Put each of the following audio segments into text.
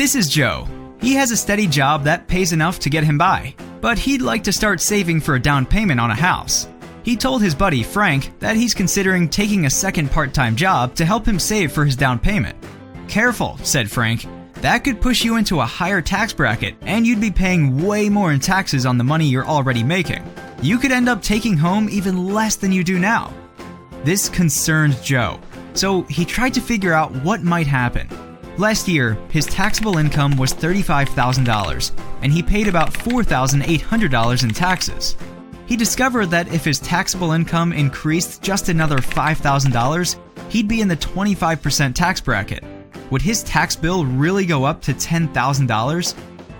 This is Joe. He has a steady job that pays enough to get him by, but he'd like to start saving for a down payment on a house. He told his buddy Frank that he's considering taking a second part-time job to help him save for his down payment. "Careful," said Frank. "That could push you into a higher tax bracket, and you'd be paying way more in taxes on the money you're already making. You could end up taking home even less than you do now." This concerned Joe, so he tried to figure out what might happen. Last year, his taxable income was $35,000, and he paid about $4,800 in taxes. He discovered that if his taxable income increased just another $5,000, he'd be in the 25% tax bracket. Would his tax bill really go up to $10,000?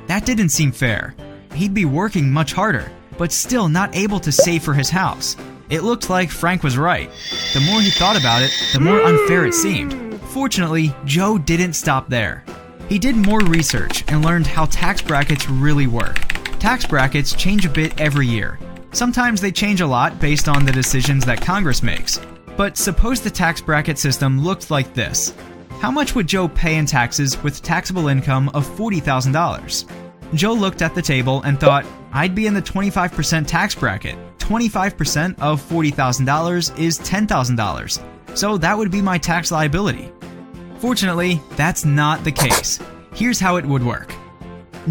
That didn't seem fair. He'd be working much harder, but still not able to save for his house. It looked like Frank was right. The more he thought about it, the more unfair it seemed. Fortunately, Joe didn't stop there. He did more research and learned how tax brackets really work. Tax brackets change a bit every year. Sometimes they change a lot based on the decisions that Congress makes. But suppose the tax bracket system looked like this. How much would Joe pay in taxes with taxable income of $40,000? Joe looked at the table and thought, I'd be in the 25% tax bracket. 25% of $40,000 is $10,000. So that would be my tax liability. Fortunately, that's not the case. Here's how it would work.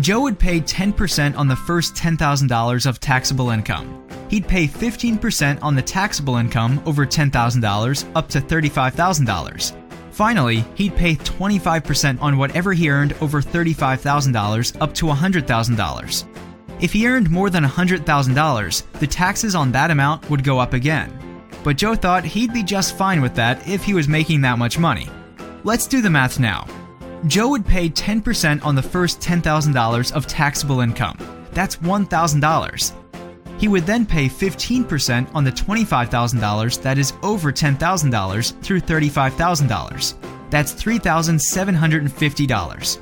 Joe would pay 10% on the first $10,000 of taxable income. He'd pay 15% on the taxable income over $10,000 up to $35,000. Finally, he'd pay 25% on whatever he earned over $35,000 up to $100,000. If he earned more than $100,000, the taxes on that amount would go up again. But Joe thought he'd be just fine with that if he was making that much money. Let's do the math now. Joe would pay 10% on the first $10,000 of taxable income. That's $1,000. He would then pay 15% on the $25,000 that is over $10,000 through $35,000. That's $3,750.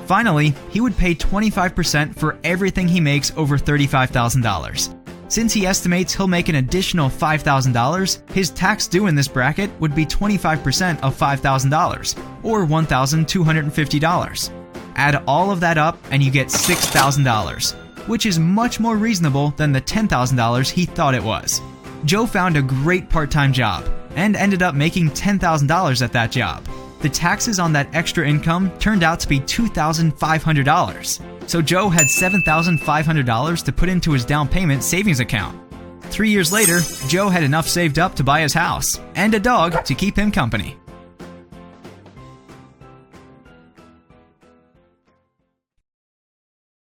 Finally, he would pay 25% for everything he makes over $35,000. Since he estimates he'll make an additional $5,000, his tax due in this bracket would be 25% of $5,000, or $1,250. Add all of that up and you get $6,000, which is much more reasonable than the $10,000 he thought it was. Joe found a great part-time job and ended up making $10,000 at that job. The taxes on that extra income turned out to be $2,500. So Joe had $7,500 to put into his down payment savings account. 3 years later, Joe had enough saved up to buy his house and a dog to keep him company.